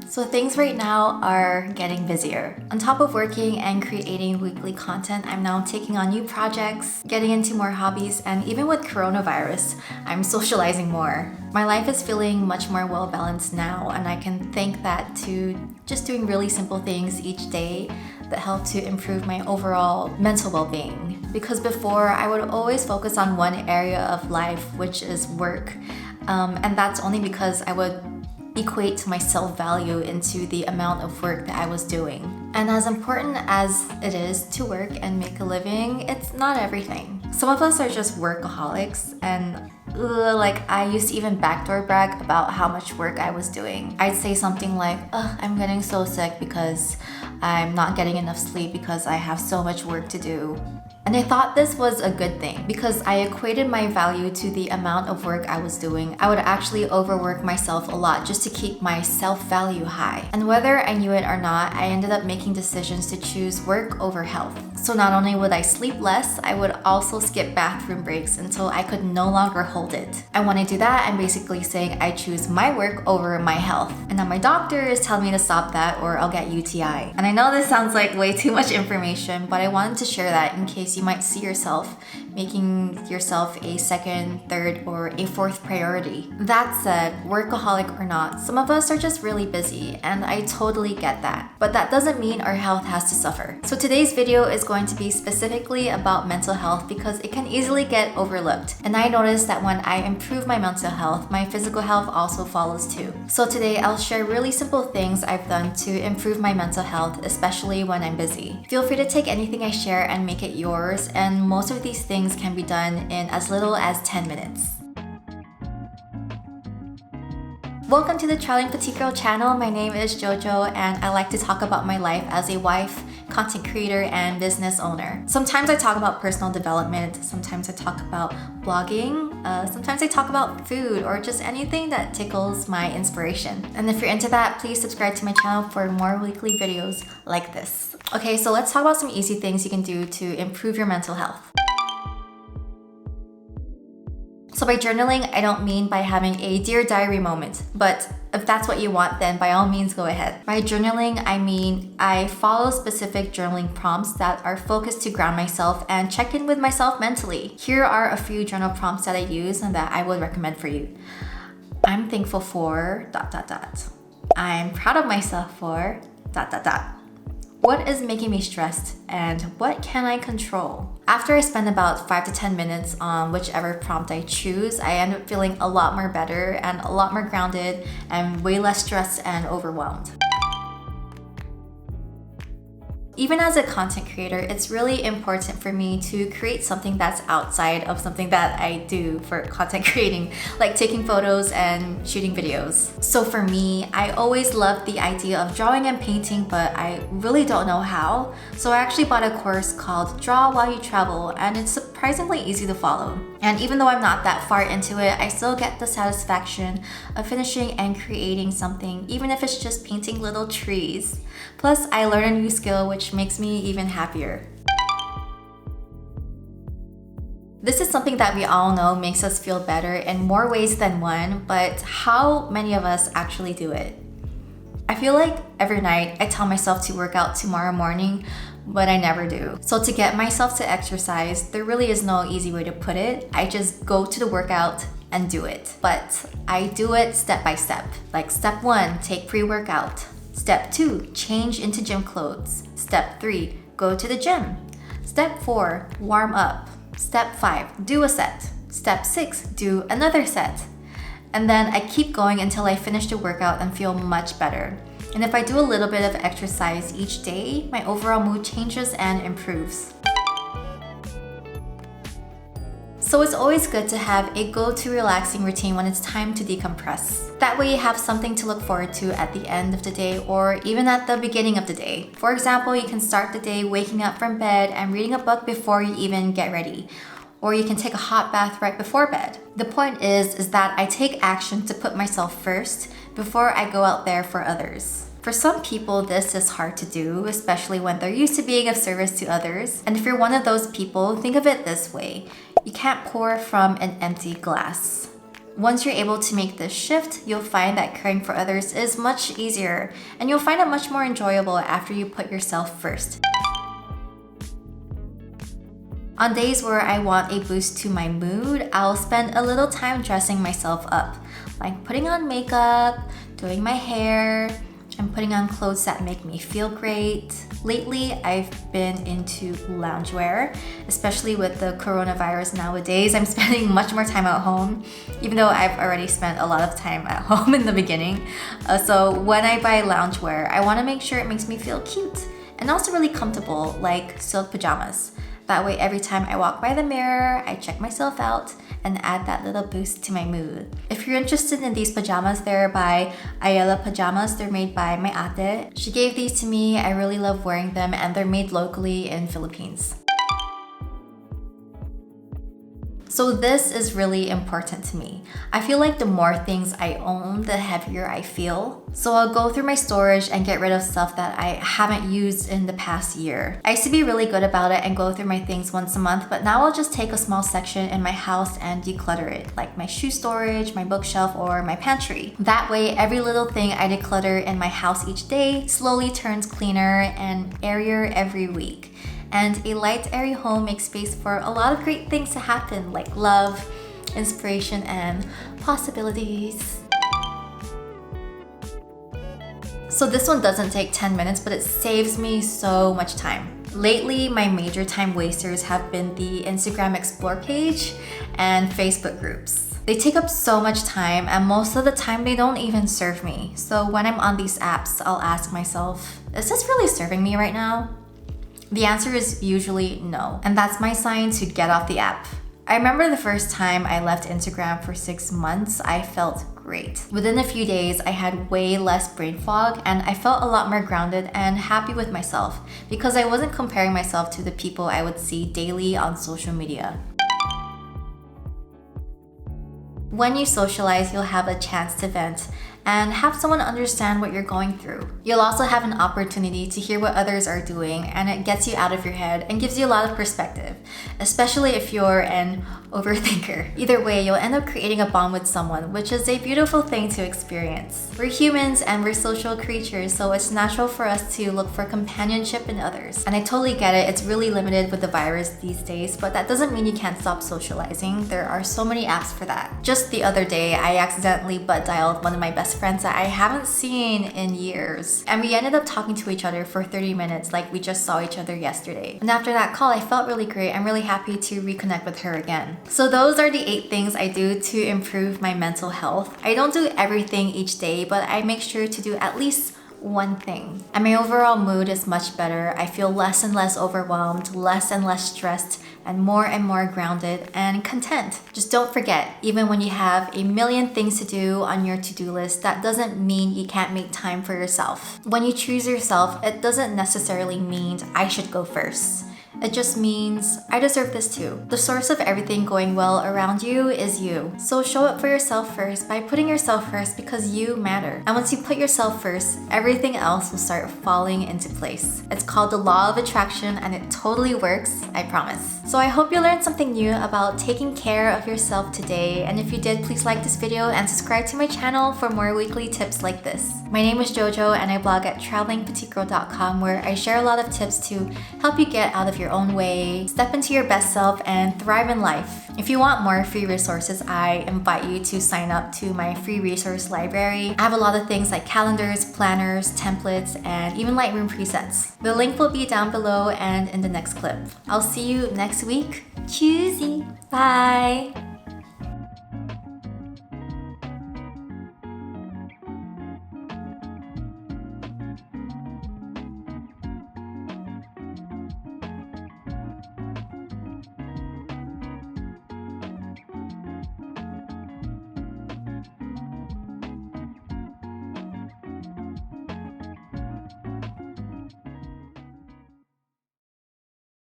So things right now are getting busier. On top of working and creating weekly content, I'm now taking on new projects, getting into more hobbies, and even with coronavirus, I'm socializing more. My life is feeling much more well-balanced now, and I can thank that to just doing really simple things each day that help to improve my overall mental well-being. Because before, I would always focus on one area of life, which is work. And that's only because I would equate my self-value into the amount of work that I was doing. And as important as it is to work and make a living, it's not everything. Some of us are just workaholics, and I used to even backdoor brag about how much work I was doing. I'd say something like, I'm getting so sick because I'm not getting enough sleep because I have so much work to do. And I thought this was a good thing because I equated my value to the amount of work I was doing. I would actually overwork myself a lot just to keep my self-value high. And whether I knew it or not, I ended up making decisions to choose work over health. So not only would I sleep less, I would also skip bathroom breaks until I could no longer hold it. And when I do that, I'm basically saying I choose my work over my health. And now my doctor is telling me to stop that or I'll get UTI. And I know this sounds like way too much information, but I wanted to share that in case you might see yourself making yourself a second, third, or a fourth priority. That said, workaholic or not, some of us are just really busy, and I totally get that. But that doesn't mean our health has to suffer. So today's video is going to be specifically about mental health because it can easily get overlooked. And I noticed that when I improve my mental health, my physical health also follows too. So today I'll share really simple things I've done to improve my mental health, especially when I'm busy. Feel free to take anything I share and make it yours, and most of these things can be done in as little as 10 minutes. Welcome to the Traveling Petite Girl channel. My name is Jojo, and I like to talk about my life as a wife, content creator, and business owner. Sometimes I talk about personal development, sometimes I talk about blogging, sometimes I talk about food or just anything that tickles my inspiration. And if you're into that, please subscribe to my channel for more weekly videos like this. Okay, so let's talk about some easy things you can do to improve your mental health. So by journaling, I don't mean by having a Dear Diary moment, but if that's what you want, then by all means go ahead. By journaling, I mean I follow specific journaling prompts that are focused to ground myself and check in with myself mentally. Here are a few journal prompts that I use and that I would recommend for you. I'm thankful for ... I'm proud of myself for ... What is making me stressed and what can I control? After I spend about 5 to 10 minutes on whichever prompt I choose, I end up feeling a lot more better and a lot more grounded and way less stressed and overwhelmed. Even as a content creator, it's really important for me to create something that's outside of something that I do for content creating, like taking photos and shooting videos. So for me, I always loved the idea of drawing and painting, but I really don't know how. So I actually bought a course called Draw While You Travel, and it's surprisingly easy to follow. And even though I'm not that far into it, I still get the satisfaction of finishing and creating something, even if it's just painting little trees. Plus, I learn a new skill, which makes me even happier. This is something that we all know makes us feel better in more ways than one, but how many of us actually do it? I feel like every night I tell myself to work out tomorrow morning, but I never do. So to get myself to exercise, there really is no easy way to put it. I just go to the workout and do it. But I do it step by step. Like step 1, take pre-workout. Step 2, change into gym clothes. Step 3, go to the gym. Step 4, warm up. Step 5, do a set. Step 6, do another set. And then I keep going until I finish the workout and feel much better. And if I do a little bit of exercise each day, my overall mood changes and improves. So it's always good to have a go-to relaxing routine when it's time to decompress. That way you have something to look forward to at the end of the day or even at the beginning of the day. For example, you can start the day waking up from bed and reading a book before you even get ready. Or you can take a hot bath right before bed. The point is that I take action to put myself first before I go out there for others. For some people, this is hard to do, especially when they're used to being of service to others. And if you're one of those people, think of it this way. You can't pour from an empty glass. Once you're able to make this shift, you'll find that caring for others is much easier, and you'll find it much more enjoyable after you put yourself first. On days where I want a boost to my mood, I'll spend a little time dressing myself up, like putting on makeup, doing my hair, and putting on clothes that make me feel great. Lately, I've been into loungewear, especially with the coronavirus nowadays. I'm spending much more time at home, even though I've already spent a lot of time at home in the beginning. So when I buy loungewear, I want to make sure it makes me feel cute and also really comfortable, like silk pajamas. That way, every time I walk by the mirror, I check myself out and add that little boost to my mood. If you're interested in these pajamas, they're by Ayala Pajamas. They're made by my ate. She gave these to me. I really love wearing them, and they're made locally in Philippines. So this is really important to me. I feel like the more things I own, the heavier I feel. So I'll go through my storage and get rid of stuff that I haven't used in the past year. I used to be really good about it and go through my things once a month, but now I'll just take a small section in my house and declutter it, like my shoe storage, my bookshelf, or my pantry. That way, every little thing I declutter in my house each day slowly turns cleaner and airier every week. And a light, airy home makes space for a lot of great things to happen, like love, inspiration, and possibilities. So this one doesn't take 10 minutes, but it saves me so much time. Lately, my major time wasters have been the Instagram Explore page and Facebook groups. They take up so much time, and most of the time they don't even serve me. So when I'm on these apps, I'll ask myself, is this really serving me right now? The answer is usually no, and that's my sign to get off the app. I remember the first time I left Instagram for 6 months, I felt great. Within a few days, I had way less brain fog, and I felt a lot more grounded and happy with myself because I wasn't comparing myself to the people I would see daily on social media. When you socialize, you'll have a chance to vent and have someone understand what you're going through. You'll also have an opportunity to hear what others are doing, and it gets you out of your head and gives you a lot of perspective, especially if you're an overthinker. Either way, you'll end up creating a bond with someone, which is a beautiful thing to experience. We're humans and we're social creatures, so it's natural for us to look for companionship in others. And I totally get it, it's really limited with the virus these days, but that doesn't mean you can't stop socializing. There are so many apps for that. Just the other day, I accidentally butt dialed one of my best friends that I haven't seen in years. And we ended up talking to each other for 30 minutes like we just saw each other yesterday. And after that call, I felt really great. I'm really happy to reconnect with her again. So those are the 8 things I do to improve my mental health. I don't do everything each day, but I make sure to do at least one thing. And my overall mood is much better. I feel less and less overwhelmed, less and less stressed, and more grounded and content. Just don't forget, even when you have a million things to do on your to-do list, that doesn't mean you can't make time for yourself. When you choose yourself, it doesn't necessarily mean I should go first. It just means I deserve this too. The source of everything going well around you is you. So show up for yourself first by putting yourself first because you matter. And once you put yourself first, everything else will start falling into place. It's called the law of attraction and it totally works, I promise. So I hope you learned something new about taking care of yourself today. And if you did, please like this video and subscribe to my channel for more weekly tips like this. My name is Jojo and I blog at travelingpetitecirl.com where I share a lot of tips to help you get out of your own way, step into your best self, and thrive in life. If you want more free resources, I invite you to sign up to my free resource library. I have a lot of things like calendars, planners, templates, and even Lightroom presets. The link will be down below and in the next clip. I'll see you next week. Tschüssi. Bye.